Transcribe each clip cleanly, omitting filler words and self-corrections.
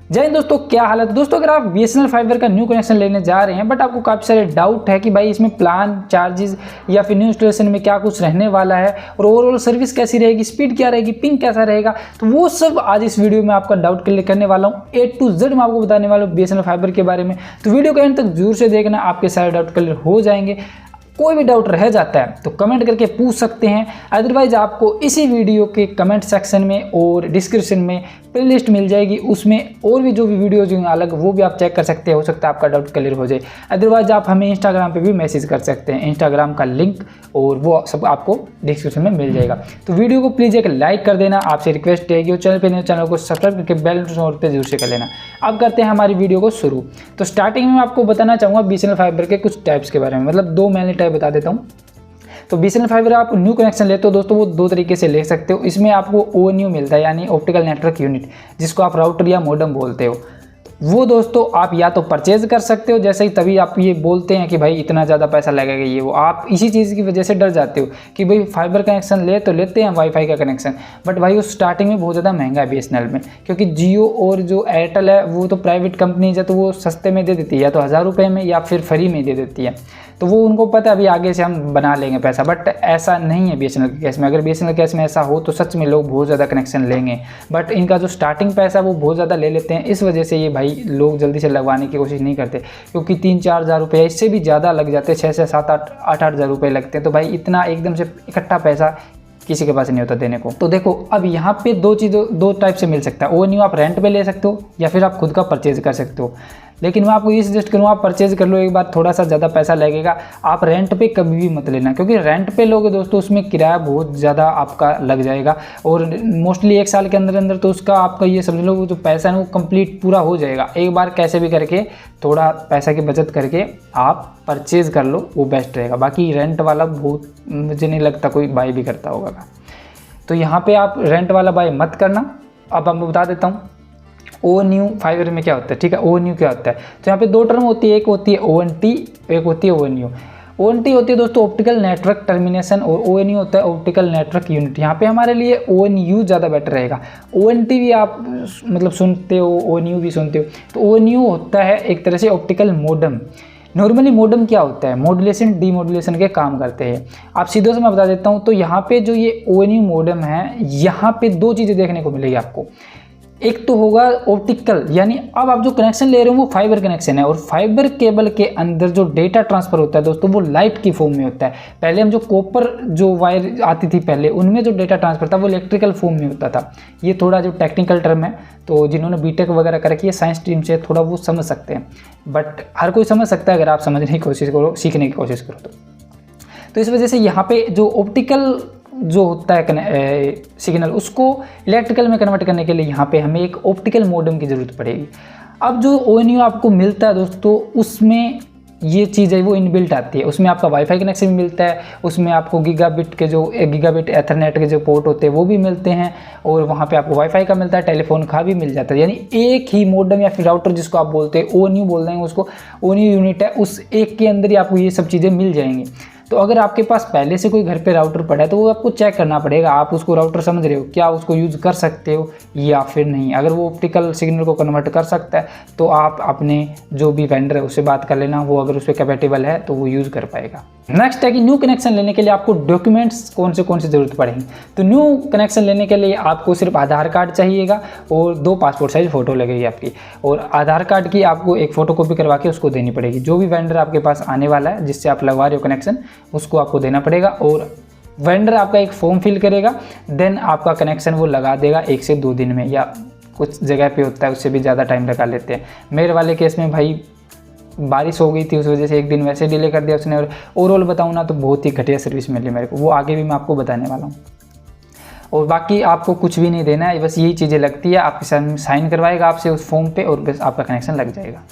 जय हिंद दोस्तों, क्या हालत है दोस्तों। अगर आप BSNL फाइबर का न्यू कनेक्शन लेने जा रहे हैं बट आपको काफ़ी सारे डाउट है कि भाई इसमें प्लान, चार्जेस या फिर न्यू इंस्टॉलेशन में क्या कुछ रहने वाला है और ओवरऑल सर्विस कैसी रहेगी, स्पीड क्या रहेगी, पिंग कैसा रहेगा, तो वो सब आज इस वीडियो में आपका डाउट क्लियर करने वाला हूँ। A to Z मैं आपको बताने वाला हूँ BSNL फाइबर के बारे में। तो वीडियो के एंड तक जरूर से देखना, आपके सारे डाउट क्लियर हो जाएंगे। कोई भी डाउट रह जाता है तो कमेंट करके पूछ सकते हैं, अदरवाइज आपको इसी वीडियो के कमेंट सेक्शन में और डिस्क्रिप्शन में प्लेलिस्ट मिल जाएगी, उसमें और भी जो भी वीडियोज होंगे अलग वो भी आप चेक कर सकते हैं। हो सकता है आपका डाउट क्लियर हो जाए। अदरवाइज आप हमें इंस्टाग्राम पे भी मैसेज कर सकते हैं, इंस्टाग्राम का लिंक और वो सब आपको डिस्क्रिप्शन में मिल जाएगा। तो वीडियो को प्लीज़ एक लाइक कर देना, आपसे रिक्वेस्ट है कि वो चैनल पर नहीं, चैनल को सब्सक्राइब करके बेल नोटिफिकेशन पे जरूर से कर लेना। अब करते हैं हमारी वीडियो को शुरू। तो स्टार्टिंग में आपको बताना चाहूँगा BSNL फाइबर के कुछ टाइप्स के बारे में, मतलब दो मैंने टाइप बता देता हूँ। तो BSNL फाइबर आप न्यू कनेक्शन लेते हो दोस्तों, वो दो तरीके से ले सकते हो। इसमें आपको ONU मिलता है, यानी ऑप्टिकल नेटवर्क यूनिट, जिसको आप राउटर या मॉडेम बोलते हो। वो दोस्तों आप या तो परचेज कर सकते हो, जैसे ही तभी आप ये बोलते हैं कि भाई इतना ज़्यादा पैसा लगेगा, ये वो आप इसी चीज़ की वजह से डर जाते हो कि भाई फाइबर कनेक्शन ले तो लेते हैं वाईफाई का कनेक्शन, बट भाई वो स्टार्टिंग में बहुत ज़्यादा महंगा है BSNL में, क्योंकि जियो और जो एयरटेल है वो तो प्राइवेट कंपनीज है, तो वो सस्ते में दे देती है, या तो 1000 रुपये में या फिर फ्री में दे देती है। तो वो उनको पता है अभी आगे से हम बना लेंगे पैसा, बट ऐसा नहीं है BSNL के केस में। अगर BSNL के केस में ऐसा हो तो सच में लोग बहुत ज़्यादा कनेक्शन लेंगे, बट इनका जो स्टार्टिंग पैसा है वो बहुत ज़्यादा ले लेते हैं। इस वजह से ये भाई लोग जल्दी से लगवाने की कोशिश नहीं करते, क्योंकि 3-4 हज़ार रुपये, इससे भी ज़्यादा लग जाते हैं, 6 से 7-8 हज़ार रुपये लगते हैं। तो भाई इतना एकदम से इकट्ठा पैसा किसी के पास नहीं होता देने को। तो देखो अब यहाँ पे दो टाइप से मिल सकता है। ONU आप रेंट पे ले सकते हो या फिर आप खुद का परचेज कर सकते हो, लेकिन मैं आपको ये सजेस्ट करूँगा आप परचेज कर लो। एक बार थोड़ा सा ज़्यादा पैसा लगेगा, आप रेंट पे कभी भी मत लेना, क्योंकि रेंट पे लोगे दोस्तों उसमें किराया बहुत ज़्यादा आपका लग जाएगा, और मोस्टली 1 साल के अंदर अंदर तो उसका आपका ये समझ लो जो पैसा है वो कंप्लीट पूरा हो जाएगा। एक बार कैसे भी करके थोड़ा पैसा की बचत करके आप परचेज़ कर लो, वो बेस्ट रहेगा। बाकी रेंट वाला बहुत मुझे नहीं लगता कोई बाय भी करता होगा, तो यहाँ पे आप रेंट वाला बाय मत करना। अब मैं बता देता हूँ ONU फाइबर में क्या होता है, ठीक है। ONU क्या होता है, तो यहाँ पे दो टर्म होती है, एक होती है ONT, एक होती है ONU। ONT होती है दोस्तों ऑप्टिकल नेटवर्क टर्मिनेशन, और ONU होता है ऑप्टिकल नेटवर्क यूनिट। यहाँ पे हमारे लिए ONU ज़्यादा बेटर रहेगा। ONT भी आप मतलब सुनते हो, ONU भी सुनते हो। तो ONU होता है एक तरह से ऑप्टिकल मोडम। नॉर्मली मोडम क्या होता है, मॉड्यूलेशन डीमॉड्यूलेशन के काम करते हैं। आप सीधे से मैं बता देता हूँ। तो यहाँ पे जो ये ONU मोडम है, यहाँ पे दो चीज़ें देखने को मिलेगी आपको। एक तो होगा ऑप्टिकल, यानी अब आप जो कनेक्शन ले रहे हो वो फाइबर कनेक्शन है, और फाइबर केबल के अंदर जो डेटा ट्रांसफर होता है दोस्तों वो लाइट की फॉर्म में होता है। पहले हम जो कॉपर जो वायर आती थी पहले, उनमें जो डेटा ट्रांसफर था वो इलेक्ट्रिकल फॉर्म में होता था। ये थोड़ा जो टेक्निकल टर्म है, तो जिन्होंने बीटेक वगैरह कर रखी है साइंस स्ट्रीम से थोड़ा वो समझ सकते हैं, बट हर कोई समझ सकता है अगर आप समझने की कोशिश करो, सीखने की कोशिश करो तो इस वजह से यहाँ पे जो ऑप्टिकल जो होता है सिग्नल, उसको इलेक्ट्रिकल में कन्वर्ट करने के लिए यहाँ पे हमें एक ऑप्टिकल मोडेम की ज़रूरत पड़ेगी। अब जो ONU आपको मिलता है दोस्तों, उसमें ये चीज़ है वो इनबिल्ट आती है। उसमें आपका वाईफाई कनेक्शन भी मिलता है, उसमें आपको गीगाबिट एथरनेट के जो पोर्ट होते हैं वो भी मिलते हैं, और वहाँ पे आपको वाईफाई का मिलता है, टेलीफोन का भी मिल जाता है। यानी एक ही मोडेम या फिर राउटर जिसको आप बोलते हैं, ONU बोल रहे हैं उसको, ONU यूनिट है, उस एक के अंदर ही आपको ये सब चीज़ें मिल जाएंगी। तो अगर आपके पास पहले से कोई घर पे राउटर पड़ा है तो वो आपको चेक करना पड़ेगा, आप उसको राउटर समझ रहे हो, क्या उसको यूज़ कर सकते हो या फिर नहीं। अगर वो ऑप्टिकल सिग्नल को कन्वर्ट कर सकता है तो आप अपने जो भी वेंडर है उससे बात कर लेना, वो अगर उस पर कैपेटेबल है तो वो यूज़ कर पाएगा। नेक्स्ट है कि न्यू कनेक्शन लेने के लिए आपको डॉक्यूमेंट्स कौन से ज़रूरत पड़ेंगी। तो न्यू कनेक्शन लेने के लिए आपको सिर्फ आधार कार्ड चाहिएगा और 2 पासपोर्ट साइज फ़ोटो लगेगी आपकी, और आधार कार्ड की आपको एक फ़ोटोकॉपी करवा के उसको देनी पड़ेगी। जो भी वेंडर आपके पास आने वाला है जिससे आप लगवा रहे हो कनेक्शन, उसको आपको देना पड़ेगा, और वेंडर आपका एक फॉर्म फिल करेगा, देन आपका कनेक्शन वो लगा देगा 1 से 2 दिन में, या कुछ जगह पे होता है उससे भी ज़्यादा टाइम लगा लेते हैं। मेरे वाले केस में भाई बारिश हो गई थी, उस वजह से 1 दिन वैसे डिले कर दिया उसने, और ओवरऑल बताऊँ ना तो बहुत ही घटिया सर्विस मिली मेरे को, वो आगे भी मैं आपको बताने वाला हूँ। और बाकी आपको कुछ भी नहीं देना है, बस यही चीज़ें लगती है, आपके साथ साइन करवाएगा आपसे उस फॉर्म पे, और बस आपका कनेक्शन लग जाएगा।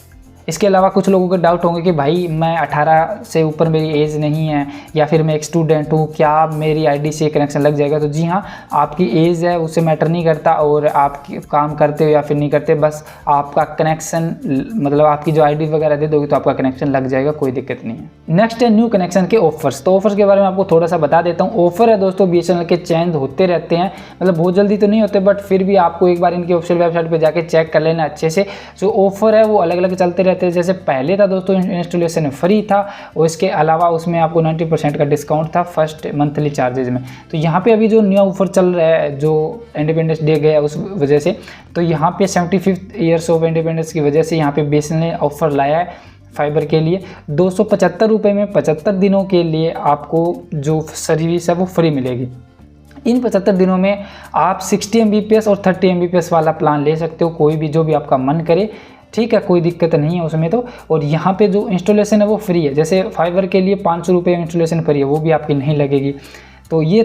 इसके अलावा कुछ लोगों को डाउट होंगे कि भाई मैं 18 से ऊपर मेरी एज नहीं है या फिर मैं एक स्टूडेंट हूँ, क्या मेरी आईडी से कनेक्शन लग जाएगा? तो जी हाँ, आपकी एज है उससे मैटर नहीं करता, और आप काम करते हो या फिर नहीं करते, बस आपका कनेक्शन मतलब आपकी जो आईडी वगैरह दे दोगे तो आपका कनेक्शन लग जाएगा, कोई दिक्कत नहीं है। नेक्स्ट है न्यू कनेक्शन के ऑफर्स। तो ऑफर्स के बारे में आपको थोड़ा सा बता देता हूँ। ऑफर है दोस्तों BSNL के चेंज होते रहते हैं, मतलब बहुत जल्दी तो नहीं होते, बट फिर भी आपको एक बार इनकी ऑफिशियल वेबसाइट पर जाके चेक कर लेना अच्छे से। जो ऑफर है वो अलग अलग चलते रहते हैं। जैसे पहले था दोस्तों इंस्टॉलेशन फ्री था, और इसके अलावा उसमें आपको 90% का डिस्काउंट था फर्स्ट मंथली चार्जेज में। तो यहाँ पे अभी जो नया ऑफर चल रहा है जो इंडिपेंडेंस डे गया उस वजह से, तो यहाँ पे 75th ईयर्स ऑफ इंडिपेंडेंस की वजह से यहाँ पे BSNL ने ऑफर लाया है फाइबर के लिए। 275 रुपये में 75 दिनों के लिए आपको जो सर्विस है वो फ्री मिलेगी। इन 75 दिनों में आप 60 Mbps और 30 Mbps वाला प्लान ले सकते हो, कोई भी जो भी आपका मन करे, ठीक है, कोई दिक्कत नहीं है उसमें तो। और यहाँ पे जो इंस्टॉलेशन है वो फ्री है। जैसे फाइबर के लिए 500 रुपये इंस्टॉलेशन फ्री है, वो भी आपकी नहीं लगेगी। तो ये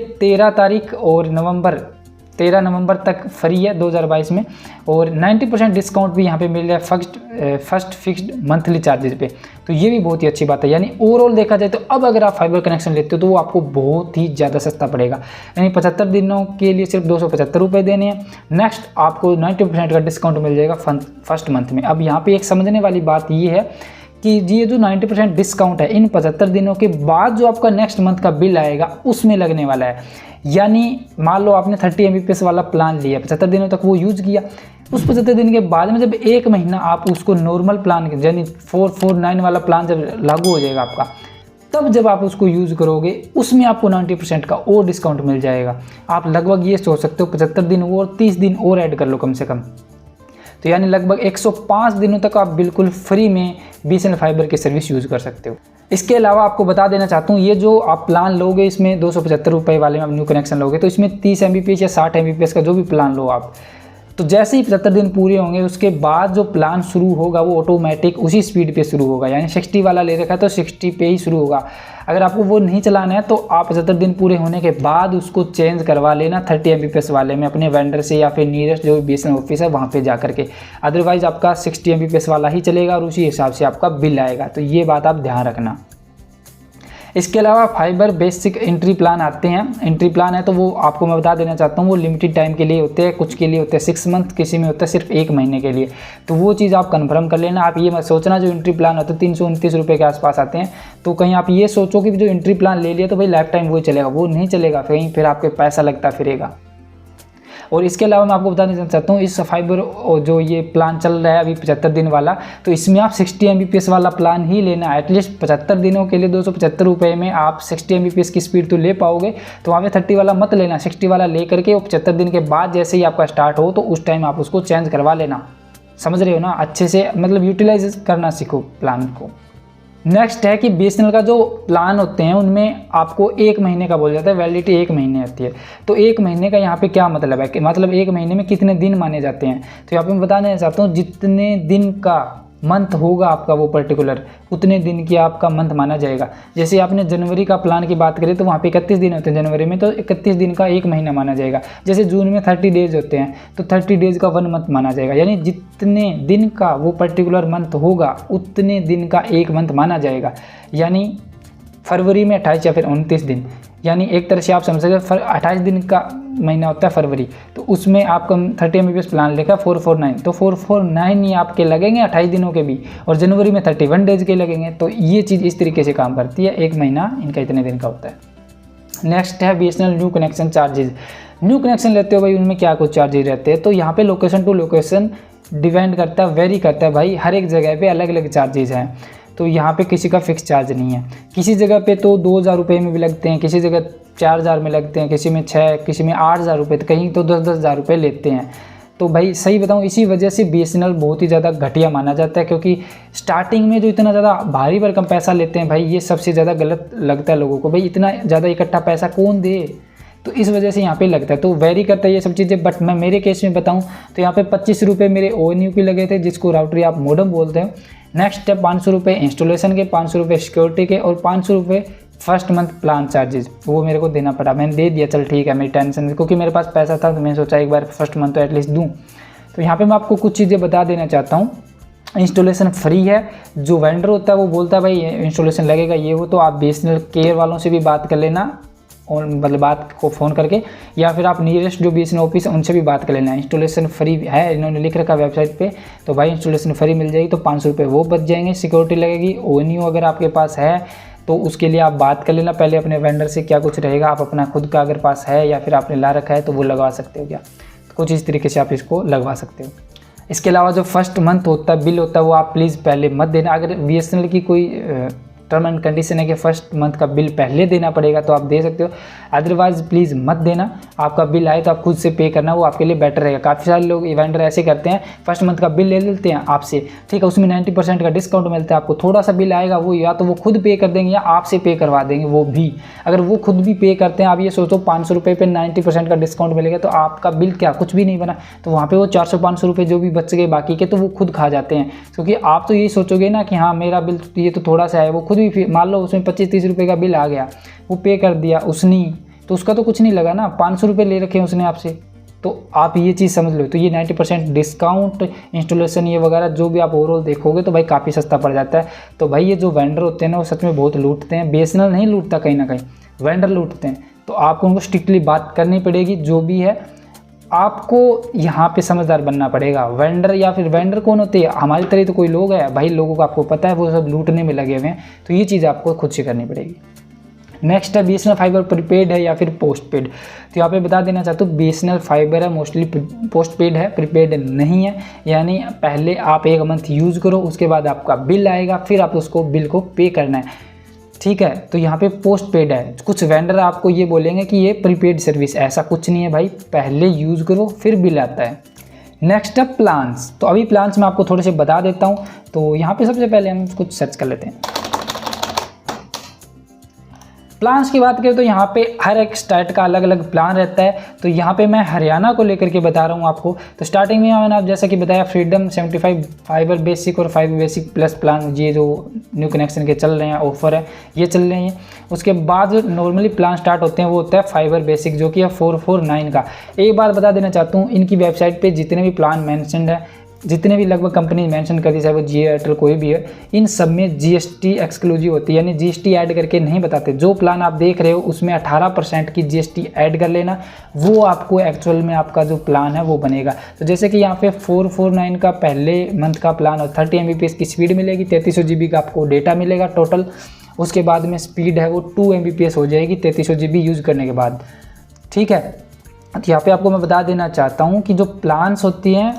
13 नवंबर तक फ्री है 2022 में, और 90% डिस्काउंट भी यहाँ पे मिल रहा है फर्स्ट फिक्स्ड मंथली चार्जेस पे। तो ये भी बहुत ही अच्छी बात है। यानी ओवरऑल देखा जाए तो अब अगर आप फाइबर कनेक्शन लेते हो तो वो आपको बहुत ही ज़्यादा सस्ता पड़ेगा। यानी 75 दिनों के लिए सिर्फ 275 रुपये देने हैं। नेक्स्ट आपको 90% का डिस्काउंट मिल जाएगा फर्स्ट मंथ में। अब यहाँ पर एक समझने वाली बात ये है कि ये जो 90% डिस्काउंट है इन 75 दिनों के बाद जो आपका नेक्स्ट मंथ का बिल आएगा उसमें लगने वाला है। यानी मान लो आपने 30 Mbps वाला प्लान लिया, 75 दिनों तक वो यूज़ किया, उस 75 दिन के बाद में जब एक महीना आप उसको नॉर्मल प्लान यानी 449 वाला प्लान जब लागू हो जाएगा आपका, तब जब आप उसको यूज़ करोगे उसमें आपको 90% का और डिस्काउंट मिल जाएगा। आप लगभग ये सोच सकते हो 75 दिन और 30 दिन और ऐड कर लो कम से कम, तो यानी लगभग 105 दिनों तक आप बिल्कुल फ्री में BSNL फाइबर की सर्विस यूज़ कर सकते हो। इसके अलावा आपको बता देना चाहता हूँ, ये जो आप प्लान लोगे इसमें 275 रुपये वाले में आप न्यू कनेक्शन लोगे तो इसमें 30 Mbps या 60 Mbps का जो भी प्लान लो आप, तो जैसे ही 75 दिन पूरे होंगे उसके बाद जो प्लान शुरू होगा वो ऑटोमेटिक उसी स्पीड पे शुरू होगा। यानी 60 वाला ले रखा है तो 60 पे ही शुरू होगा। अगर आपको वो नहीं चलाना है तो आप 75 दिन पूरे होने के बाद उसको चेंज करवा लेना 30 Mbps वाले में अपने वेंडर से या फिर नियरेस्ट जो BSNL ऑफिस है वहाँ पे जा करके। अदरवाइज़ आपका 60 Mbps वाला ही चलेगा और उसी हिसाब से आपका बिल आएगा। तो ये बात आप ध्यान रखना। इसके अलावा फाइबर बेसिक एंट्री प्लान आते हैं। एंट्री प्लान है तो वो आपको मैं बता देना चाहता हूँ, वो लिमिटेड टाइम के लिए होते हैं, कुछ के लिए होते हैं 6 मंथ, किसी में होता है सिर्फ 1 महीने के लिए। तो वो चीज़ आप कंफर्म कर लेना। आप ये मत सोचना जो एंट्री प्लान होता है 329 रुपये के आसपास आते हैं, तो कहीं आप ये सोचो कि जो एंट्री प्लान ले लिया तो भाई लाइफ टाइम वही चलेगा, वो नहीं चलेगा, कहीं फिर आपके पैसा लगता फिरेगा। और इसके अलावा मैं आपको बताना चाहता हूँ, इस फाइबर जो ये प्लान चल रहा है अभी 75 दिन वाला, तो इसमें आप 60 Mbps वाला प्लान ही लेना। एटलीस्ट 75 दिनों के लिए 275 रुपये में आप 60 Mbps की स्पीड तो ले पाओगे, तो वहाँ पे 30 वाला मत लेना, 60 वाला ले करके 75 दिन के बाद जैसे ही आपका स्टार्ट हो तो उस टाइम आप उसको चेंज करवा लेना। समझ रहे हो ना? अच्छे से मतलब यूटिलाइज करना सीखो प्लान को। नेक्स्ट है कि BSNL का जो प्लान होते हैं उनमें आपको 1 महीने का बोल जाता है, वैलिडिटी 1 महीने आती है। तो 1 महीने का यहाँ पे क्या मतलब है कि मतलब 1 महीने में कितने दिन माने जाते हैं, तो यहाँ पे मैं बताना चाहता हूँ जितने दिन का मंथ होगा आपका वो पर्टिकुलर, उतने दिन की आपका मंथ माना जाएगा। जैसे आपने जनवरी का प्लान की बात करें तो वहाँ पे 31 दिन होते हैं जनवरी में, तो 31 दिन का 1 महीना माना जाएगा। जैसे जून में 30 डेज होते हैं तो 30 डेज का 1 मंथ माना जाएगा। यानी जितने दिन का वो पर्टिकुलर मंथ होगा उतने दिन का 1 मंथ माना जाएगा। यानी फरवरी में 28 या फिर 29 दिन, यानी एक तरह से आप समझ सकते 28 दिन का महीना होता है फरवरी, तो उसमें आपका 30 Mbps प्लान लेगा 449, तो 449 ही आपके लगेंगे 28 दिनों के भी, और जनवरी में 31 डेज के लगेंगे। तो ये चीज़ इस तरीके से काम करती है, 1 महीना इनका इतने दिन का होता है। नेक्स्ट है BSNL new connection charges. New connection लेते हो भाई उनमें क्या कुछ चार्जेज रहते हैं, तो यहाँ पे लोकेशन टू लोकेशन डिपेंड करता है, वेरी करता है भाई, हर एक जगह पे अलग अलग चार्जेज हैं। तो यहाँ पे किसी का फिक्स चार्ज नहीं है। किसी जगह पे तो 2000 रुपये में भी लगते हैं, किसी जगह 4000 में लगते हैं, किसी में 6, किसी में 8000 रुपये, तो कहीं तो 10-10 हज़ार रुपये लेते हैं। तो भाई सही बताऊँ इसी वजह से BSNL बहुत ही ज़्यादा घटिया माना जाता है, क्योंकि स्टार्टिंग में जो इतना ज़्यादा भारी भरकम पैसा लेते हैं भाई, ये सबसे ज़्यादा गलत लगता है लोगों को। भाई इतना ज़्यादा इकट्ठा पैसा कौन दे, तो इस वजह से यहाँ पे लगता है। तो वेरी करता है ये सब चीज़ें। बट मैं मेरे केस में बताऊँ तो यहाँ पे 25 रुपये मेरे ONU के लगे थे, जिसको राउटर आप मॉडेम बोलते हैं। नेक्स्ट है 500 रुपये इंस्टॉलेशन के, 500 रुपये सिक्योरिटी के, और 500 रुपये फर्स्ट मंथ प्लान चार्जेस, वो मेरे को देना पड़ा। मैंने दे दिया, चल ठीक है, मेरी टेंशन नहीं, क्योंकि मेरे पास पैसा था तो मैंने सोचा एक बार फर्स्ट मंथ तो एटलीस्ट दूँ। तो यहाँ पे मैं आपको कुछ चीज़ें बता देना चाहता हूँ। इंस्टॉलेशन फ्री है। जो वेंडर होता है वो बोलता है भाई इंस्टॉलेशन लगेगा ये वो, तो आप BSNL केयर वालों से भी बात कर लेना, और मतलब बात को फ़ोन करके, या फिर आप नियरेस्ट जो BSNL ऑफिस है उनसे भी बात कर लेना। इंस्टॉलेशन फ्री है, इन्होंने लिख रखा वेबसाइट पे, तो भाई इंस्टॉलेशन फ्री मिल जाएगी, तो 500 रुपये वो बच जाएंगे। सिक्योरिटी लगेगी, ONU अगर आपके पास है तो उसके लिए आप बात कर लेना पहले अपने वेंडर से, क्या कुछ रहेगा। आप अपना खुद का अगर पास है या फिर आपने ला रखा है तो वो लगवा सकते हो क्या, तो कुछ इस तरीके से आप इसको लगवा सकते हो। इसके अलावा जो फर्स्ट मंथ होता है बिल होता है वो आप प्लीज़ पहले मत देना। अगर BSNL की कोई टर्म एंड कंडीशन है कि फर्स्ट मंथ का बिल पहले देना पड़ेगा तो आप दे सकते हो, अदरवाइज़ प्लीज़ मत देना। आपका बिल आए तो आप खुद से पे करना, वो आपके लिए बेटर रहेगा। काफ़ी सारे लोग वेंडर ऐसे करते हैं, फर्स्ट मंथ का बिल ले लेते हैं आपसे, ठीक है, उसमें 90% का डिस्काउंट मिलता है आपको। थोड़ा सा बिल आएगा वो या तो वो खुद पे कर देंगे या आपसे पे करवा देंगे। वो भी अगर वो खुद भी पे करते हैं, आप ये सोचो 500 रुपये पर 90% का डिस्काउंट मिलेगा, तो आपका बिल क्या कुछ भी नहीं बना, तो वहाँ पर वो 400-500 रुपये जो भी बच गए बाकी के, तो वो खुद खा जाते हैं। क्योंकि आप तो यही सोचोगे ना कि हाँ मेरा बिल ये तो थोड़ा सा है, वो खुद भी मान लो उसमें 25-30 रुपये का बिल आ गया, वो पे कर दिया उसने, तो उसका तो कुछ नहीं लगा ना, 500 रुपये ले रखे हैं उसने आपसे। तो आप ये चीज़ समझ लो, तो ये 90% डिस्काउंट, इंस्टॉलेशन ये वगैरह जो भी आप ओवरऑल देखोगे तो भाई काफ़ी सस्ता पड़ जाता है। तो भाई ये जो वेंडर होते हैं ना वो सच में बहुत लूटते हैं। BSNL नहीं लूटता, कहीं ना कहीं वेंडर लूटते हैं। तो आपको उनको स्ट्रिक्टली बात करनी पड़ेगी, जो भी है आपको यहाँ पे समझदार बनना पड़ेगा। वेंडर या फिर वेंडर कौन होते हैं, हमारी तरह तो कोई लोग है भाई, लोगों को आपको पता है वो सब लूटने में लगे हुए हैं, तो ये चीज़ आपको खुद से करनी पड़ेगी। नेक्स्ट है BSNL फाइबर प्रीपेड है या फिर पोस्ट पेड। तो यहाँ पे बता देना चाहता हूँ BSNL फाइबर है मोस्टली पोस्ट पेड है, प्रीपेड नहीं है। यानी पहले आप 1 मंथ यूज़ करो, उसके बाद आपका बिल आएगा, फिर आप उसको बिल को पे करना है, ठीक है। तो यहाँ पे पोस्ट पेड है। कुछ वेंडर आपको ये बोलेंगे कि ये प्रीपेड सर्विस, ऐसा कुछ नहीं है भाई, पहले यूज़ करो फिर बिल आता है। नेक्स्ट है प्लान्स। तो अभी प्लान्स मैं आपको थोड़े से बता देता हूँ। तो यहाँ पे सबसे पहले हम कुछ सर्च कर लेते हैं। प्लान्स की बात करें तो यहाँ पे हर एक स्टेट का अलग अलग प्लान रहता है। तो यहाँ पे मैं हरियाणा को लेकर के बता रहा हूँ आपको। तो स्टार्टिंग में मैंने आप जैसा कि बताया फ्रीडम 75 फाइबर बेसिक और 5 बेसिक प्लस प्लान, ये जो न्यू कनेक्शन के चल रहे हैं ऑफर है ये चल रहे हैं। उसके बाद जो नॉर्मली प्लान स्टार्ट होते हैं वो होता है फाइबर बेसिक, जो कि है 449 का। एक बात बता देना चाहता हूँ, इनकी वेबसाइट पर जितने भी प्लान मैंशनड है, जितने भी लगभग कंपनी मेंशन करती, चाहे वो जियो एयरटेल कोई भी है, इन सब में GST एक्सक्लूसिव होती है, यानी GST ऐड करके नहीं बताते। जो प्लान आप देख रहे हो उसमें 18% की GST ऐड कर लेना, वो आपको एक्चुअल में आपका जो प्लान है वो बनेगा। तो जैसे कि यहाँ पे 449 का पहले मंथ का प्लान और 30 MBPS की स्पीड मिलेगी, 3300 GB का आपको डेटा मिलेगा टोटल। उसके बाद में स्पीड है वो 2 MBPS हो जाएगी 3300 GB यूज़ करने के बाद, ठीक है। तो यहाँ पे आपको मैं बता देना चाहता हूँ कि जो प्लान्स होती हैं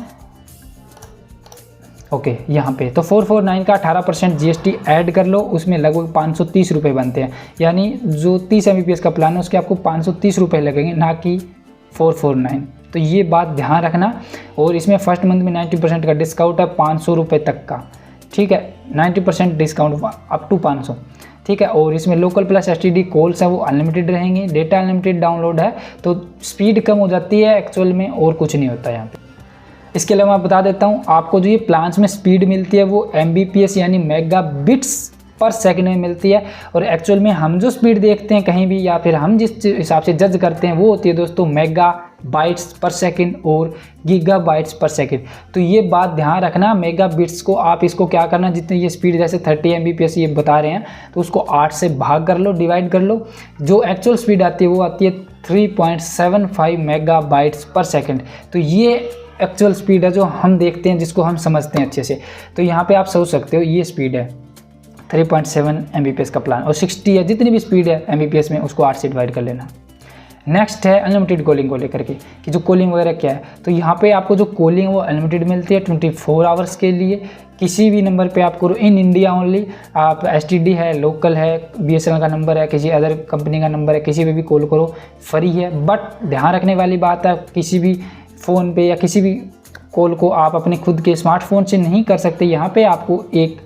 ओके यहाँ पे तो 449 का 18% GST ऐड कर लो, उसमें लगभग 530 रुपये बनते हैं। यानी जो 30 MBPS का प्लान है उसके आपको 530 रुपये लगेंगे, ना कि 449। तो ये बात ध्यान रखना। और इसमें फर्स्ट मंथ में 90% का डिस्काउंट है 500 रुपये तक का, ठीक है, 90% डिस्काउंट अप टू 500, ठीक है। और इसमें लोकल प्लस STD कॉल्स है वो अनलिमिटेड रहेंगी, डेटा अनलिमिटेड डाउनलोड है, तो स्पीड कम हो जाती है एक्चुअल में, और कुछ नहीं होता है यहाँ पे। इसके अलावा मैं बता देता हूँ आपको, जो ये प्लान्स में स्पीड मिलती है वो MBPS यानी मेगाबिट्स पर सेकंड में मिलती है। और एक्चुअल में हम जो स्पीड देखते हैं कहीं भी, या फिर हम जिस हिसाब से जज करते हैं, वो होती है दोस्तों मेगाबाइट्स पर सेकंड और गीगाबाइट्स पर सेकंड। तो ये बात ध्यान रखना, मेगाबिट्स को आप इसको क्या करना, जितनी ये स्पीड जैसे 30 MBPS ये बता रहे हैं, तो उसको 8 से भाग कर लो, डिवाइड कर लो। जो एक्चुअल स्पीड आती है वो आती है 3.75 मेगाबाइट्स पर सेकंड। तो ये एक्चुअल स्पीड है जो हम देखते हैं, जिसको हम समझते हैं अच्छे से। तो यहाँ पे आप सोच सकते हो ये स्पीड है 3.7 MBPS का प्लान, और 60 है, जितनी भी स्पीड है MBPS में उसको 8 से डिवाइड कर लेना। नेक्स्ट है अनलिमिटेड कॉलिंग को लेकर के, कि जो कॉलिंग वगैरह क्या है। तो यहाँ पे आपको जो कॉलिंग है वो अनलिमिटेड मिलती है 24 आवर्स के लिए, किसी भी नंबर पे आप करो, इन इंडिया ओनली। आप STD है, लोकल है, BSNL का नंबर है, किसी अदर कंपनी का नंबर है, किसी पे भी कॉल करो, फ्री है। बट ध्यान रखने वाली बात है, किसी भी फ़ोन पे या किसी भी कॉल को आप अपने खुद के स्मार्टफोन से नहीं कर सकते। यहाँ पे आपको एक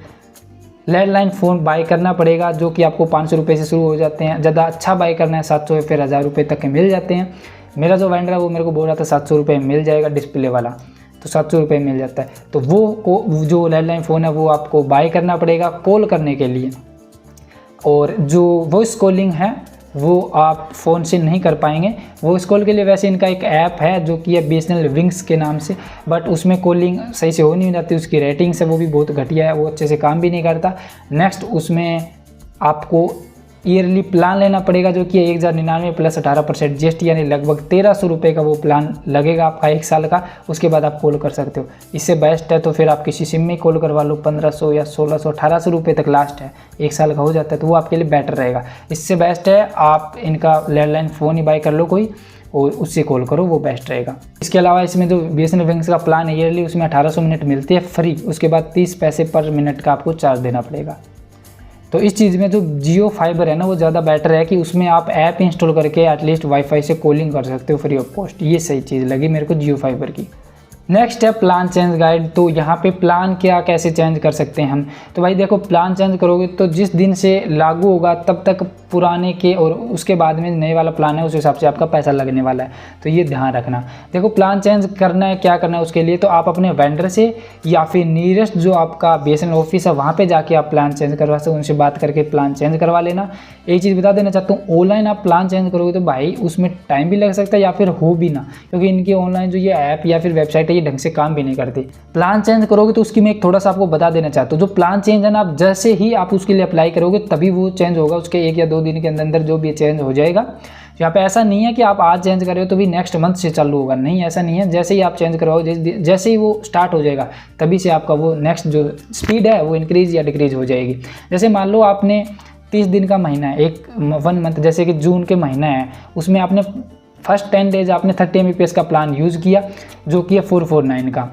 लैंडलाइन फ़ोन बाय करना पड़ेगा, जो कि आपको 500 रुपये से शुरू हो जाते हैं। ज़्यादा अच्छा बाय करना है 700 या फिर 1000 रुपये तक के मिल जाते हैं। मेरा जो वेंडर है वो मेरे को बोल रहा था 700 रुपये मिल जाएगा डिस्प्ले वाला, तो 700 रुपये मिल जाता है। तो वो जो लैंडलाइन फ़ोन है वो आपको बाय करना पड़ेगा कॉल करने के लिए। और जो वॉइस कॉलिंग है वो आप फ़ोन से नहीं कर पाएंगे। वॉइस कॉल के लिए वैसे इनका एक ऐप है जो कि है BSNL विंग्स के नाम से, बट उसमें कॉलिंग सही से हो नहीं जाती, उसकी रेटिंग्स है वो भी बहुत घटिया है, वो अच्छे से काम भी नहीं करता। नेक्स्ट उसमें आपको ईयरली प्लान लेना पड़ेगा जो कि 1099 प्लस 18% GST, यानी लगभग 1300 रुपये का वो प्लान लगेगा आपका 1 साल का। उसके बाद आप कॉल कर सकते हो। इससे बेस्ट है तो फिर आप किसी सिम में कॉल करवा लो, 1500 या 1600 1800 रुपये तक लास्ट है, 1 साल का हो जाता है, तो वो आपके लिए बेटर रहेगा। इससे बेस्ट है आप इनका लैंडलाइन फ़ोन ही बाय कर लो कोई और उससे कॉल करो, वो बेस्ट रहेगा। इसके अलावा इसमें जो BSNL विंग्स का प्लान है ईयरली, उसमें 1800 मिनट मिलती है फ्री, उसके बाद 30 पैसे पर मिनट का आपको चार्ज देना पड़ेगा। तो इस चीज़ में जो जियो फाइबर है ना वो ज़्यादा बेटर है कि उसमें आप ऐप इंस्टॉल करके एटलीस्ट वाईफाई से कॉलिंग कर सकते हो फ्री ऑफ कॉस्ट। ये सही चीज़ लगी मेरे को जियो फाइबर की। नेक्स्ट है प्लान चेंज गाइड। तो यहाँ पे प्लान क्या कैसे चेंज कर सकते हैं हम, तो भाई देखो प्लान चेंज करोगे तो जिस दिन से लागू होगा तब तक पुराने के और उसके बाद में नए वाला प्लान है उस हिसाब से आपका पैसा लगने वाला है, तो ये ध्यान रखना। देखो प्लान चेंज करना है, क्या करना है उसके लिए, तो आप अपने वेंडर से या फिर नियरेस्ट जो आपका BSNL ऑफिस है वहाँ पे जाके आप प्लान चेंज करवा सकते हो, उनसे बात करके प्लान चेंज करवा लेना। एक चीज़ बता देना चाहता हूँ, ऑनलाइन आप प्लान चेंज करोगे तो भाई उसमें टाइम भी लग सकता है या फिर हो भी ना, क्योंकि इनकी ऑनलाइन जो ये ऐप या फिर वेबसाइट है ये ढंग से काम भी नहीं करती। प्लान चेंज करोगे तो उसकी मैं एक थोड़ा सा आपको बता देना चाहता हूँ, जो प्लान चेंज है ना, आप जैसे ही आप उसके लिए अप्लाई करोगे तभी वो चेंज होगा, उसके 1 या 2 दिन के अंदर जो भी चेंज हो जाएगा। यहाँ पे ऐसा नहीं है कि आप आज चेंज कर रहे हो तो भी नेक्स्ट मंथ से चालू होगा, नहीं ऐसा नहीं है। जैसे ही आप चेंज करवाओगे, जैसे ही वो स्टार्ट हो जाएगा तभी से आपका वो नेक्स्ट जो स्पीड है वो इंक्रीज या डिक्रीज हो जाएगी। जैसे मान लो आपने 30 दिन का महीना है, 1 मंथ, जैसे कि जून के महीना है, उसमें आपने फर्स्ट 10 डेज आपने 30 Mbps का प्लान यूज़ किया जो कि है 449 का,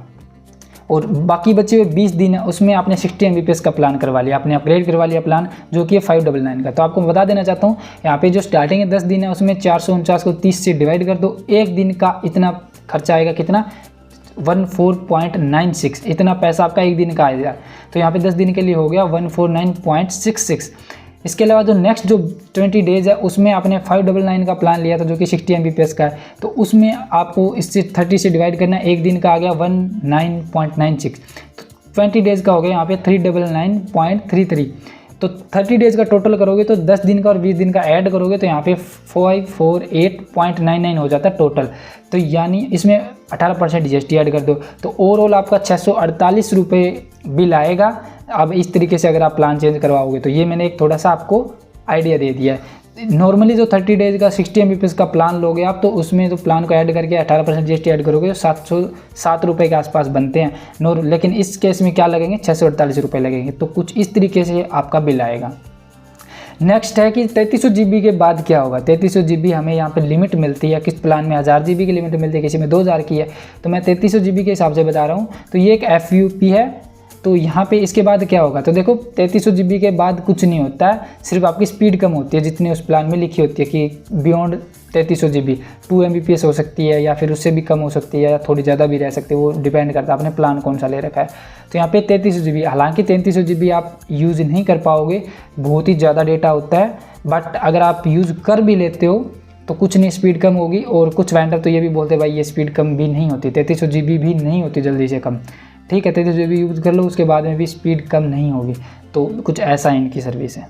और बाकी बचे हुए 20 दिन है उसमें आपने 60 Mbps का प्लान करवा लिया, आपने अपग्रेड करवा लिया प्लान जो कि है 599 का। तो आपको बता देना चाहता हूँ, यहाँ पे जो स्टार्टिंग है 10 दिन है उसमें 449 को 30 से डिवाइड कर दो, एक दिन का इतना खर्चा आएगा, कितना 14.96, इतना पैसा आपका एक दिन का आएगा। तो यहाँ पे 10 दिन के लिए हो गया 149.66। इसके अलावा जो नेक्स्ट जो 20 डेज़ है उसमें आपने 599 का प्लान लिया था जो कि 60 Mbps का है, तो उसमें आपको इससे 30 से डिवाइड करना, एक दिन का आ गया 19.96, तो 20 डेज़ का हो गया यहाँ पे 399.33। तो 30 डेज़ का टोटल करोगे तो 10 दिन का और 20 दिन का ऐड करोगे तो यहाँ पे 548.99 हो जाता है टोटल। तो यानी इसमें 18% GST ऐड कर दो तो ओवरऑल आपका 648 रुपये बिल आएगा। अब इस तरीके से अगर आप प्लान चेंज करवाओगे तो ये मैंने एक थोड़ा सा आपको आइडिया दे दिया है। नॉर्मली जो 30 डेज़ का 60 Mbps का प्लान लोगे आप, तो उसमें तो प्लान को ऐड करके 18% GST ऐड करोगे तो 707 रुपये के आसपास बनते हैं लेकिन इस केस में क्या लगेंगे, 648 रुपये लगेंगे। तो कुछ इस तरीके से आपका बिल आएगा। नेक्स्ट है कि 3300 GB के बाद क्या होगा। 3300 GB हमें यहाँ पे लिमिट मिलती है, किस प्लान में 1000 GB की लिमिट मिलती है, किसी में 2000 की है, तो मैं 3300 GB के हिसाब से बता रहा हूँ। तो ये एक FUP है। तो यहाँ पे इसके बाद क्या होगा, तो देखो 3300 GB के बाद कुछ नहीं होता है, सिर्फ आपकी स्पीड कम होती है जितनी उस प्लान में लिखी होती है कि बियॉन्ड 3300 GB 2 Mbps हो सकती है या फिर उससे भी कम हो सकती है या थोड़ी ज़्यादा भी रह सकती है, वो डिपेंड करता है आपने प्लान कौन सा ले रखा है। तो यहाँ पे 3300 GB, हालांकि 3300 GB आप यूज़ नहीं कर पाओगे, बहुत ही ज़्यादा डेटा होता है, बट अगर आप यूज़ कर भी लेते हो तो कुछ नहीं, स्पीड कम होगी। और कुछ वेंडर तो ये भी बोलते हैं भाई ये स्पीड कम भी नहीं होती, 3300 GB भी नहीं होती जल्दी से कम, ठीक है 3300 GB यूज़ कर लो, उसके बाद में भी स्पीड कम नहीं होगी। तो कुछ ऐसा इनकी सर्विस है।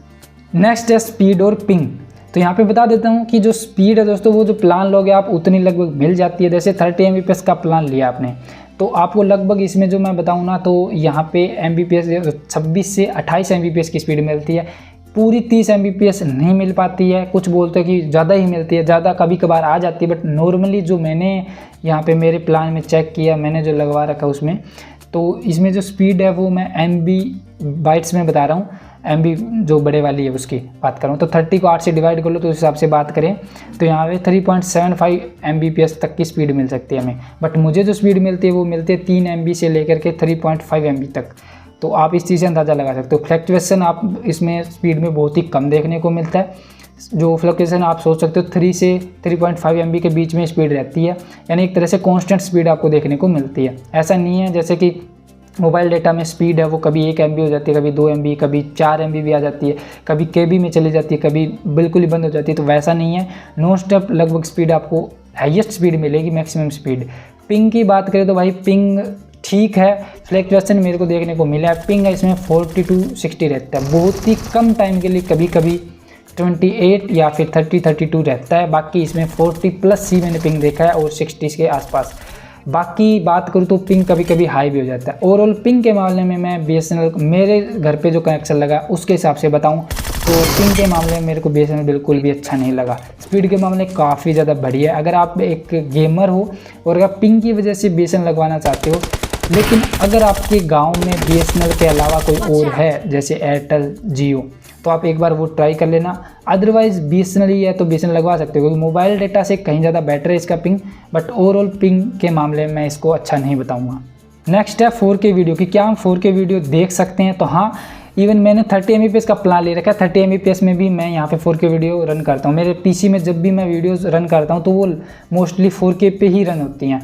नेक्स्ट है स्पीड और पिंग। तो यहाँ पे बता देता हूँ कि जो स्पीड है दोस्तों, वो जो प्लान लोगे आप उतनी लगभग मिल जाती है। जैसे 30 Mbps का प्लान लिया आपने तो आपको लगभग इसमें जो मैं बताऊँ ना, तो यहाँ पे Mbps 26 से 28 Mbps की स्पीड मिलती है, पूरी 30 Mbps नहीं मिल पाती है। कुछ बोलते हैं कि ज़्यादा ही मिलती है, ज़्यादा कभी कभार आ जाती है, बट नॉर्मली जो मैंने यहाँ पे मेरे प्लान में चेक किया, मैंने जो लगवा रखा उसमें, तो इसमें जो स्पीड है वो मैं MB बाइट्स में बता रहा हूँ, MB जो बड़े वाली है उसकी बात करूँ तो 30 को 8 से डिवाइड कर लो तो उस हिसाब से बात करें तो यहाँ पे 3.75 Mbps तक की स्पीड मिल सकती है हमें। बट मुझे जो स्पीड मिलती है वो मिलती है 3 MB से लेकर के 3.5 MB तक। तो आप इस चीज़ से अंदाज़ा लगा सकते हो। फ्लक्चुएसन आप इसमें स्पीड में बहुत ही कम देखने को मिलता है, जो फ्लक्चुएसन आप सोच सकते हो 3 से 3.5 MB के बीच में स्पीड रहती है, यानी एक तरह से कांस्टेंट स्पीड आपको देखने को मिलती है। ऐसा नहीं है जैसे कि मोबाइल डेटा में स्पीड है वो कभी 1 MB हो जाती है, कभी 2 MB, कभी 4 MB भी आ जाती है, कभी KB में चली जाती है, कभी बिल्कुल ही बंद हो जाती है। तो वैसा नहीं है, नॉन स्टॉप लगभग स्पीड आपको हाईएस्ट स्पीड मिलेगी, मैक्सिमम स्पीड। पिंग की बात करें तो भाई पिंग ठीक है, फ्लक्चुएसन मेरे को देखने को मिला है, पिंग है इसमें 40 to 60 रहता है, बहुत ही कम टाइम के लिए कभी कभी 28 या फिर 30-32 रहता है। बाकी इसमें 40+ मैंने पिंग देखा है और 60 के आसपास। बाकी बात करूँ तो पिंग कभी कभी हाई भी हो जाता है। ओवरऑल पिंग के मामले में मैं BSNL मेरे घर पे जो कनेक्शन लगा उसके हिसाब से बताऊँ तो पिंग के मामले में मेरे को BSNL बिल्कुल भी अच्छा नहीं लगा। स्पीड के मामले काफ़ी ज़्यादा बढ़िया है। अगर आप एक गेमर हो और अगर पिंग की वजह से BSNL लगवाना चाहते हो, लेकिन अगर आपके गांव में BSNL के अलावा कोई और है जैसे एयरटेल, जियो, तो आप एक बार वो ट्राई कर लेना। अदरवाइज़ BSNL ही है तो BSNL लगवा सकते हो, क्योंकि मोबाइल डेटा से कहीं ज़्यादा बेटर है इसका पिंग। बट ओवरऑल पिंग के मामले में मैं इसको अच्छा नहीं बताऊँगा। नेक्स्ट है 4K वीडियो की। क्या हम 4K वीडियो देख सकते हैं? तो हाँ, इवन मैंने 30 Mbps का प्लान ले रखा है। 30 Mbps में भी मैं यहाँ पे 4K वीडियो रन करता हूँ। मेरे PC में जब भी मैं वीडियोस रन करता हूँ तो वो मोस्टली 4K पे ही रन होती हैं।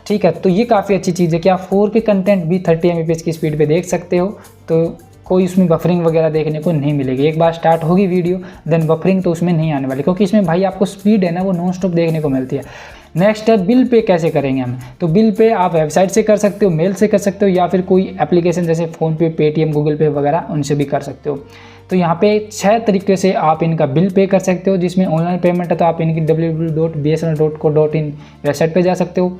ठीक है, तो ये काफ़ी अच्छी चीज़ है कि आप 4K कंटेंट भी 30 Mbps की स्पीड पे देख सकते हो। तो कोई उसमें बफरिंग वगैरह देखने को नहीं मिलेगी। एक बार स्टार्ट होगी वीडियो देन बफरिंग तो उसमें नहीं आने वाली, क्योंकि इसमें भाई आपको स्पीड है ना वो नॉन स्टॉप देखने को मिलती है। नेक्स्ट है बिल पे कैसे करेंगे हम? तो बिल पे आप वेबसाइट से कर सकते हो, मेल से कर सकते हो, या फिर कोई एप्लीकेशन जैसे फ़ोनपे, पेटीएम, गूगल पे वगैरह उनसे भी कर सकते हो। तो यहाँ पे 6 तरीके से आप इनका बिल पे कर सकते हो। जिसमें ऑनलाइन पेमेंट है तो आप इनकी www.bsnl.co.in वेबसाइट पे जा सकते हो,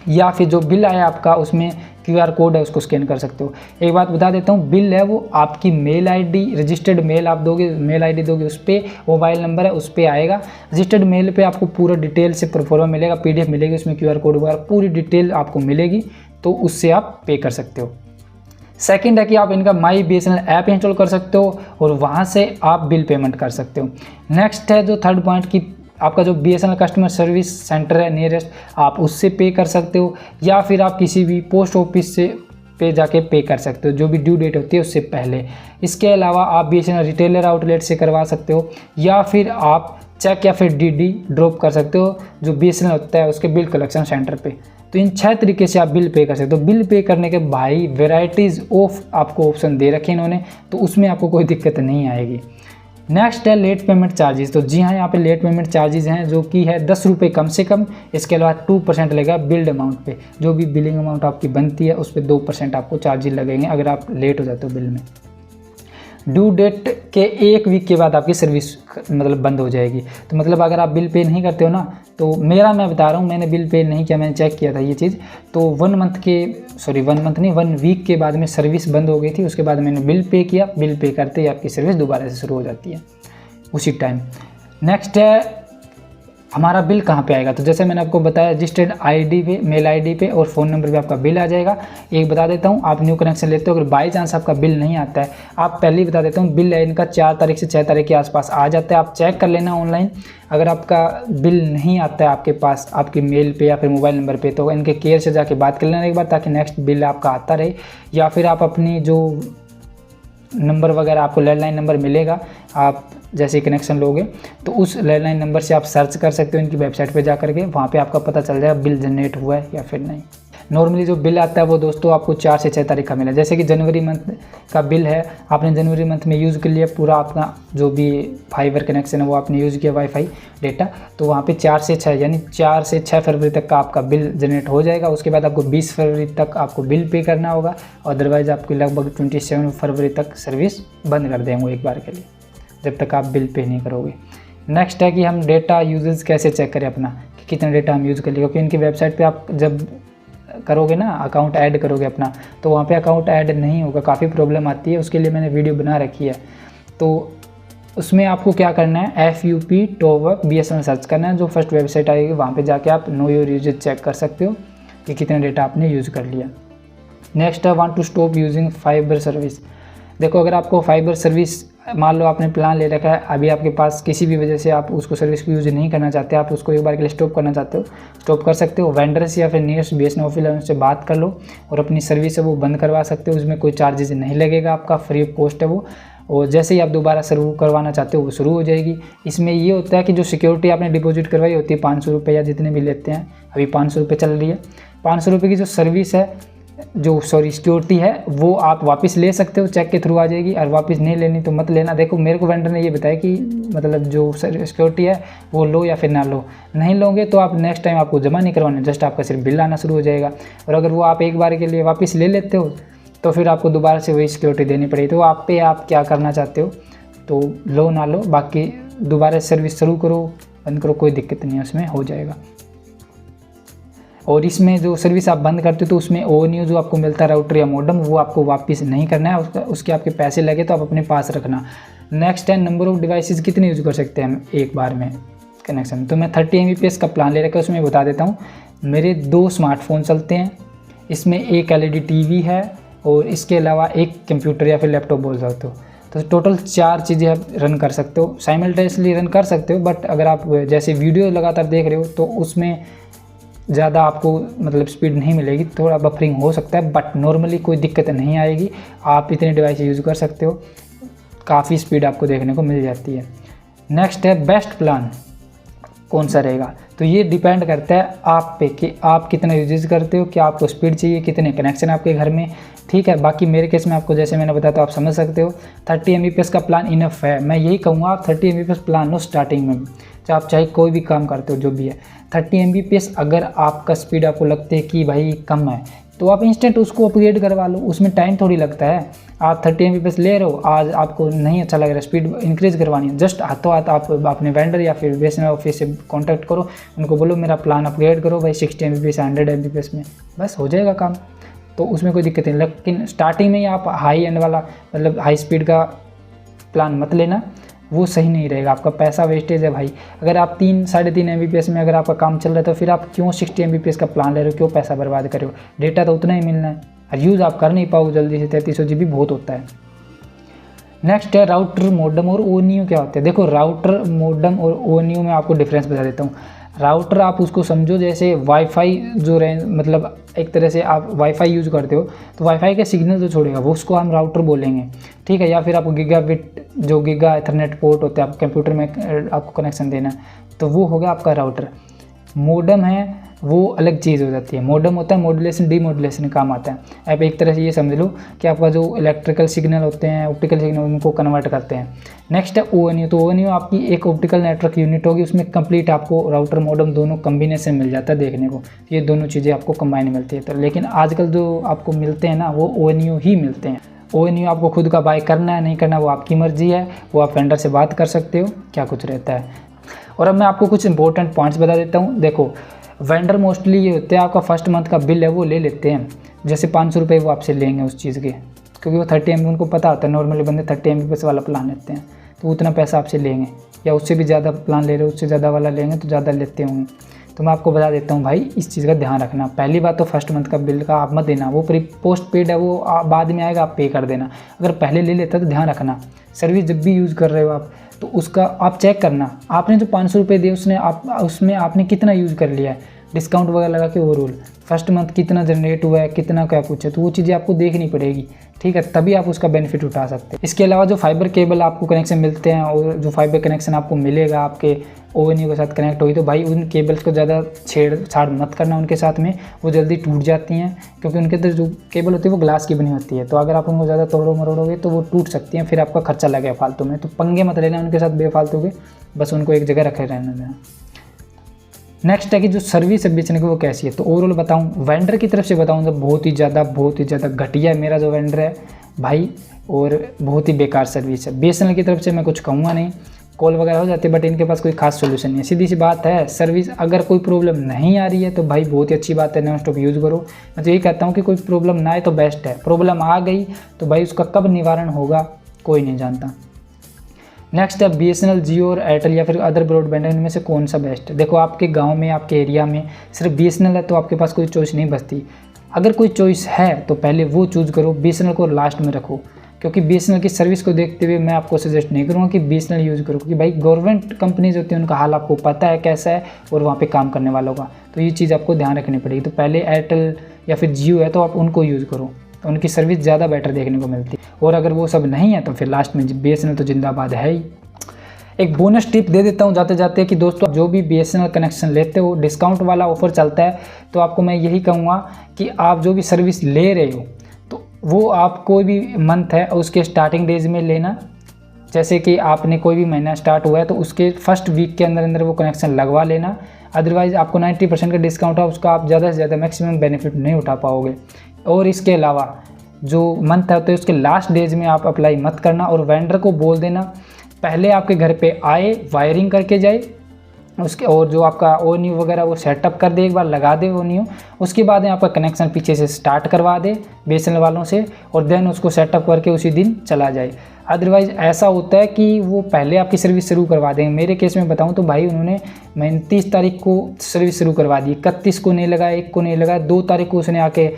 या फिर जो बिल आया आपका उसमें QR कोड है उसको स्कैन कर सकते हो। एक बात बता देता हूँ, बिल है वो आपकी मेल ID, रजिस्टर्ड मेल आप दोगे, मेल ID दोगे, उस पर मोबाइल नंबर है उस पर आएगा। रजिस्टर्ड मेल पे आपको पूरा डिटेल से प्रोफॉर्मा मिलेगा, PDF मिलेगी, उसमें QR कोड वगैरह पूरी डिटेल आपको मिलेगी, तो उससे आप पे कर सकते हो। सेकंड है कि आप इनका माई BSNL ऐप इंस्टॉल कर सकते हो और वहाँ से आप बिल पेमेंट कर सकते हो। नेक्स्ट है जो थर्ड पॉइंट की आपका जो BSNL कस्टमर सर्विस सेंटर है नियरेस्ट, आप उससे पे कर सकते हो, या फिर आप किसी भी पोस्ट ऑफिस से पे जाके पे कर सकते हो जो भी ड्यू डेट होती है उससे पहले। इसके अलावा आप BSNL रिटेलर आउटलेट से करवा सकते हो, या फिर आप चेक या फिर DD ड्रॉप कर सकते हो जो BSNL होता है उसके बिल कलेक्शन सेंटर पे। तो इन 6 तरीके से आप बिल पे कर सकते हो। बिल पे करने के भाई वेराइटीज़ ऑफ आपको ऑप्शन दे रखे हैं इन्होंने, तो उसमें आपको कोई दिक्कत नहीं आएगी। नेक्स्ट है लेट पेमेंट चार्जेस। तो जी हाँ, यहाँ पे लेट पेमेंट चार्जेस हैं जो कि है 10 रुपये कम से कम। इसके अलावा 2% लगेगा बिल्ड अमाउंट पे, जो भी बिलिंग अमाउंट आपकी बनती है उस पर 2% आपको चार्जेस लगेंगे अगर आप लेट हो जाते हो बिल में। ड्यू डेट के 1 वीक के बाद आपकी सर्विस मतलब बंद हो जाएगी। तो मतलब अगर आप बिल पे नहीं करते हो ना, तो मैं बता रहा हूँ, मैंने बिल पे नहीं किया, मैंने चेक किया था ये चीज़। तो 1 वीक के बाद में सर्विस बंद हो गई थी। उसके बाद मैंने बिल पे किया, बिल पे करते ही आपकी सर्विस दोबारा से शुरू हो जाती है उसी टाइम। नेक्स्ट है हमारा बिल कहाँ पे आएगा। तो जैसे मैंने आपको बताया रजिस्टर्ड ID पे, मेल ID पे और फ़ोन नंबर पे आपका बिल आ जाएगा। एक बता देता हूँ, आप न्यू कनेक्शन लेते हो, अगर बाई चांस आपका बिल नहीं आता है, आप पहले ही बता देता हूँ, बिल है इनका 4 तारीख से 6 तारीख के आसपास आ जाता है। आप चेक कर लेना ऑनलाइन। अगर आपका बिल नहीं आता है आपके पास आपके मेल पे या फिर मोबाइल नंबर पे, तो इनके केयर से जाके बात कर लेना एक बार, ताकि नेक्स्ट बिल आपका आता रहे। या फिर आप अपनी जो नंबर वगैरह आपको लैंडलाइन नंबर मिलेगा, आप जैसे कनेक्शन लोगे तो उस लैंडलाइन नंबर से आप सर्च कर सकते हो इनकी वेबसाइट पे जा करके, वहाँ पे आपका पता चल जाएगा बिल जनरेट हुआ है या फिर नहीं। नॉर्मली जो बिल आता है वो दोस्तों आपको 4 से 6 तारीख का मिला। जैसे कि जनवरी मंथ का बिल है, आपने जनवरी मंथ में यूज़ कर लिया पूरा अपना जो भी फाइबर कनेक्शन है वो आपने यूज़ किया वाईफाई डेटा, तो वहाँ पे 4 से 6 यानी 4 से 6 फरवरी तक का आपका बिल जनरेट हो जाएगा। उसके बाद आपको 20 फरवरी तक आपको बिल पे करना होगा, अदरवाइज़ आपकी लगभग 27 फरवरी तक सर्विस बंद कर देंगे एक बार के लिए, जब तक आप बिल पे नहीं करोगे। नेक्स्ट है कि हम डेटा यूजेज कैसे चेक करें अपना, कि कितना डेटा हम यूज़ कर लिए, क्योंकि इनकी वेबसाइट पे आप जब करोगे ना अकाउंट ऐड करोगे अपना, तो वहाँ पे अकाउंट ऐड नहीं होगा, काफ़ी प्रॉब्लम आती है। उसके लिए मैंने वीडियो बना रखी है। तो उसमें आपको क्या करना है, FUP टॉप BSNL सर्च करना है, जो फर्स्ट वेबसाइट आएगी वहाँ पे जाके आप नो योर यूजेज चेक कर सकते हो कि कितना डेटा आपने यूज़ कर लिया। नेक्स्ट है want to stop using fibre service. देखो अगर आपको फाइबर सर्विस मान लो आपने प्लान ले रखा है, अभी आपके पास किसी भी वजह से आप उसको सर्विस को यूज़ नहीं करना चाहते, आप उसको एक बार के लिए स्टॉप करना चाहते हो, स्टॉप कर सकते हो। वेंडर से या फिर नियरेस्ट BSNL ऑफिस उनसे बात कर लो और अपनी सर्विस है वो बंद करवा सकते हो। उसमें कोई चार्जेस नहीं लगेगा, आपका फ्री ऑफ कॉस्ट है वो। और जैसे ही आप दोबारा शुरू करवाना चाहते हो वो शुरू हो जाएगी। इसमें ये होता है कि जो सिक्योरिटी आपने डिपॉजिट करवाई होती है 500 रुपये या जितने भी लेते हैं, अभी 500 रुपये चल रही है, 500 रुपये की जो सर्विस है सिक्योरिटी है वो आप वापस ले सकते हो, चेक के थ्रू आ जाएगी। और वापस नहीं लेनी तो मत लेना। देखो मेरे को वेंडर ने ये बताया कि मतलब जो सिक्योरिटी है वो लो या फिर ना लो, नहीं लोगे तो आप नेक्स्ट टाइम आपको जमा नहीं करवाना, जस्ट आपका सिर्फ बिल आना शुरू हो जाएगा। और अगर वो आप एक बार के लिए वापस ले लेते हो तो फिर आपको दोबारा से वही सिक्योरिटी देनी पड़ेगी। तो आप पे आप क्या करना चाहते हो, तो लो ना लो, बाकी दोबारा सर्विस शुरू करो बंद करो, कोई दिक्कत नहीं है, उसमें हो जाएगा। और इसमें जो सर्विस आप बंद करते हो तो उसमें ONU जो आपको मिलता है राउटर या मॉडेम, वो आपको वापस नहीं करना है, उसके आपके पैसे लगे तो आप अपने पास रखना। नेक्स्ट है नंबर ऑफ डिवाइसेस कितने यूज़ कर सकते हैं हम एक बार में कनेक्शन। तो मैं 30 MBPS का प्लान ले रखा है, उसमें बता देता हूँ। मेरे 2 स्मार्टफोन चलते हैं, इसमें एक LED TV है और इसके अलावा एक कंप्यूटर या फिर लैपटॉप बोल सकते हो। तो टोटल 4 चीज़ें आप रन कर सकते हो, साइमल्टेनियसली रन कर सकते हो। बट अगर आप जैसे वीडियो लगातार देख रहे हो तो उसमें ज़्यादा आपको मतलब स्पीड नहीं मिलेगी, थोड़ा बफरिंग हो सकता है, बट नॉर्मली कोई दिक्कत नहीं आएगी। आप इतने डिवाइस यूज़ कर सकते हो, काफ़ी स्पीड आपको देखने को मिल जाती है। नेक्स्ट है बेस्ट प्लान कौन सा रहेगा, तो ये डिपेंड करता है आप पे कि आप कितना यूज करते हो, क्या आपको स्पीड चाहिए, कितने कनेक्शन आपके घर में, ठीक है। बाकी मेरे केस में आपको जैसे मैंने बताया तो आप समझ सकते हो 30 MBPS का प्लान इनफ है। मैं यही कहूँगा आप 30 MBPS प्लान लो स्टार्टिंग में, चाहे आप चाहे कोई भी काम करते हो जो भी है। 30 MBPS अगर आपका स्पीड आपको लगता है कि भाई कम है तो आप इंस्टेंट उसको अपग्रेड करवा लो, उसमें टाइम थोड़ी लगता है। आप 30 MBPS ले रहे हो, आज आपको नहीं अच्छा लग रहा, स्पीड इंक्रीज़ करवानी है, जस्ट हाथों हाथ आप अपने वेंडर या फिर BSNL ऑफिस से कांटेक्ट करो, उनको बोलो मेरा प्लान अपग्रेड करो भाई 60 MBPS 100 MBPS में, बस हो जाएगा काम। तो उसमें कोई दिक्कत नहीं। लेकिन स्टार्टिंग में ही आप हाई एंड वाला मतलब हाई स्पीड का प्लान मत लेना, वो सही नहीं रहेगा, आपका पैसा वेस्टेज है भाई। अगर आप 3-3.5 MBPS में अगर आपका काम चल रहा है तो फिर आप क्यों 60 MBPS का प्लान ले रहे हो, क्यों पैसा बर्बाद कर रहे हो। डेटा तो उतना ही मिलना है और यूज़ आप कर नहीं पाओ जल्दी से, 3300 GB बहुत होता है। नेक्स्ट है राउटर मॉडेम और ONU क्या होते हैं। देखो राउटर मॉडेम और ONU में आपको डिफरेंस बता देता हूँ। राउटर आप उसको समझो जैसे वाईफाई जो मतलब एक तरह से आप वाईफाई यूज़ करते हो तो वाईफाई के सिग्नल जो छोड़ेगा वो उसको हम राउटर बोलेंगे, ठीक है। या फिर आपको गीगाबिट जो गीगा एथरनेट पोर्ट होता है आप कंप्यूटर में आपको कनेक्शन देना तो वो होगा आपका राउटर। मॉडेम है वो अलग चीज़ हो जाती है। मॉडेम होता है मॉड्यूलेशन डीमॉड्यूलेशन काम आता है। आप एक तरह से ये समझ लो कि आपका जो इलेक्ट्रिकल सिग्नल होते हैं ऑप्टिकल सिग्नल उनको कन्वर्ट करते हैं। नेक्स्ट है ONU। तो ONU आपकी एक ऑप्टिकल नेटवर्क यूनिट होगी, उसमें कंप्लीट आपको राउटर मॉडेम दोनों कम्बिनेशन मिल जाता है देखने को, ये दोनों चीज़ें आपको कंबाइन मिलती है। तो लेकिन आजकल जो आपको मिलते हैं ना वो ONU ही मिलते हैं। ONU आपको खुद का बाय करना है नहीं करना वो आपकी मर्जी है, वो आप वेंडर से बात कर सकते हो क्या कुछ रहता है। और अब मैं आपको कुछ इंपॉर्टेंट पॉइंट्स बता देता हूँ। देखो वेंडर मोस्टली ये होते हैं आपका फर्स्ट मंथ का बिल है वो ले लेते हैं, जैसे 500 रुपये वो आपसे लेंगे उस चीज़ के, क्योंकि वो 30 MB उनको पता होता है। नॉर्मली बंदे 30 MBPS वाला प्लान लेते हैं तो उतना पैसा आपसे लेंगे, या उससे भी ज़्यादा प्लान ले रहे हो उससे ज़्यादा वाला लेंगे तो ज़्यादा लेते होंगे। तो मैं आपको बता देता हूँ भाई इस चीज़ का ध्यान रखना। पहली बात तो फर्स्ट मंथ का बिल का आप मत देना, वो पोस्ट पेड है वो बाद में आएगा आप पे कर देना। अगर पहले ले लेता तो ध्यान रखना सर्विस जब भी यूज़ कर रहे हो आप तो उसका आप चेक करना, आपने जो 500 रुपये दिए उसमें आपने कितना यूज़ कर लिया है, डिस्काउंट वगैरह लगा के ओवरऑल फर्स्ट मंथ कितना जनरेट हुआ है, कितना क्या कुछ है, तो वो चीज़ें आपको देखनी पड़ेगी, ठीक है, तभी आप उसका बेनिफिट उठा सकते हैं। इसके अलावा जो फाइबर केबल आपको कनेक्शन मिलते हैं और जो फाइबर कनेक्शन आपको मिलेगा आपके ONU के साथ कनेक्ट होगी तो भाई उन केबल्स को ज़्यादा छेड़छाड़ मत करना उनके साथ में, वो जल्दी टूट जाती हैं क्योंकि उनके अंदर जो केबल होती है वो ग्लास की बनी होती है। तो अगर आप उनको ज़्यादा तोड़ो मरोड़ोगे तो वो टूट सकती हैं, फिर आपका खर्चा लगेगा फालतू में। तो पंगे मत लेना उनके साथ बेफालतू के, बस उनको एक जगह रखे रहने देना। नेक्स्ट है कि जो सर्विस है बेचने की वो कैसी है। तो ओवरऑल बताऊं वेंडर की तरफ से बताऊं तो बहुत ही ज़्यादा घटिया है मेरा जो वेंडर है भाई, और बहुत ही बेकार सर्विस है। BSNL की तरफ से मैं कुछ कहूँगा नहीं, कॉल वगैरह हो जाती है बट इनके पास कोई खास सोल्यूशन नहीं है। सीधी सी बात है सर्विस अगर कोई प्रॉब्लम नहीं आ रही है तो भाई बहुत ही अच्छी बात है, नॉन स्टॉप यूज़ करो। मैं तो यही कहता हूँ कि कोई प्रॉब्लम ना आए तो बेस्ट है, प्रॉब्लम आ गई तो भाई उसका कब निवारण होगा कोई नहीं जानता। नेक्स्ट है BSNL, जियो और एयरटेल या फिर अदर ब्रॉडबैंड, इनमें से कौन सा बेस्ट है। देखो आपके गांव में आपके एरिया में सिर्फ BSNL है तो आपके पास कोई चॉइस नहीं बचती। अगर कोई चॉइस है तो पहले वो चूज़ करो, BSNL को लास्ट में रखो, क्योंकि BSNL की सर्विस को देखते हुए मैं आपको सजेस्ट नहीं करूँगा कि BSNL यूज़ करो, क्योंकि भाई गवर्नमेंट कंपनीज होती हैं उनका हाल आपको पता है कैसा है और वहाँ पे काम करने वालों का, तो ये चीज़ आपको ध्यान रखनी पड़ेगी। तो पहले एयरटेल या फिर जियो है तो आप उनको यूज़ करो, तो उनकी सर्विस ज़्यादा बेटर देखने को मिलती है। और अगर वो सब नहीं है तो फिर लास्ट में BSNL तो जिंदाबाद है ही। एक बोनस टिप दे देता हूँ जाते जाते कि दोस्तों जो भी BSNL कनेक्शन लेते हो डिस्काउंट वाला ऑफर चलता है, तो आपको मैं यही कहूँगा कि आप जो भी सर्विस ले रहे हो तो वो आप कोई भी मंथ है उसके स्टार्टिंग डेज में लेना। जैसे कि आपने कोई भी महीना स्टार्ट हुआ है तो उसके फर्स्ट वीक के अंदर अंदर वो कनेक्शन लगवा लेना, अदरवाइज़ आपको 90% का डिस्काउंट है उसका आप ज़्यादा से ज़्यादा मैक्सिमम बेनिफिट नहीं उठा पाओगे। और इसके अलावा जो मंथ होते है उसके लास्ट डेज में आप अप्लाई मत करना और वेंडर को बोल देना पहले आपके घर पे आए, वायरिंग करके जाए, उसके और जो आपका ओनियो वगैरह वो सेटअप कर दे, एक बार लगा दे ओनियो, उसके बाद में आपका कनेक्शन पीछे से स्टार्ट करवा दे BSNL वालों से, और देन उसको सेटअप करके उसी दिन चला जाए। अदरवाइज़ ऐसा होता है कि वो पहले आपकी सर्विस शुरू करवा देंगे। मेरे केस में बताऊं तो भाई उन्होंने 29 तारीख को सर्विस शुरू करवा दी, 31 को नहीं लगा, 1 को नहीं लगा, 2 तारीख को उसने आके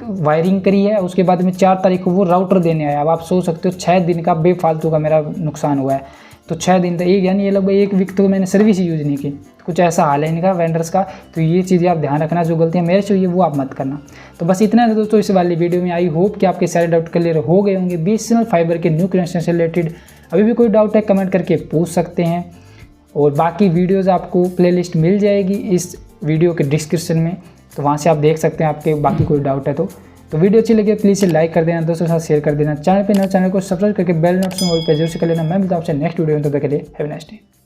वायरिंग करी है, उसके बाद में 4 तारीख को वो राउटर देने आया। अब आप सोच सकते हो 6 दिन का बेफालतू का मेरा नुकसान हुआ है। तो 6 दिन तक एक यानी ये लगभग 1 वीक तो मैंने सर्विस ही यूज़ नहीं की। कुछ ऐसा हाल है इनका वेंडर्स का। तो ये चीज़ें आप ध्यान रखना, जो गलतियाँ मेरे से हुई है वो आप मत करना। तो बस इतना है दोस्तों इस वाली वीडियो में। आई होप कि आपके सारे डाउट क्लियर हो गए होंगे BSNL फाइबर के न्यू कनेक्शन से रिलेटेड। अभी भी कोई डाउट है कमेंट करके पूछ सकते हैं, और बाकी वीडियोज़ आपको प्लेलिस्ट मिल जाएगी इस वीडियो के डिस्क्रिप्शन में, तो वहाँ से आप देख सकते हैं आपके बाकी कोई डाउट है तो वीडियो अच्छी लगी प्लीज़ इसे लाइक कर देना, दोस्तों के साथ शेयर कर देना। चैनल पे नए चैनल को सब्सक्राइब करके बेल नोटिफिकेशन ऑल पे जरूर से कर लेना। मैं मिलता हूं आपसे नेक्स्ट वीडियो में, तब तक के लिए हैव अ नाइस डे।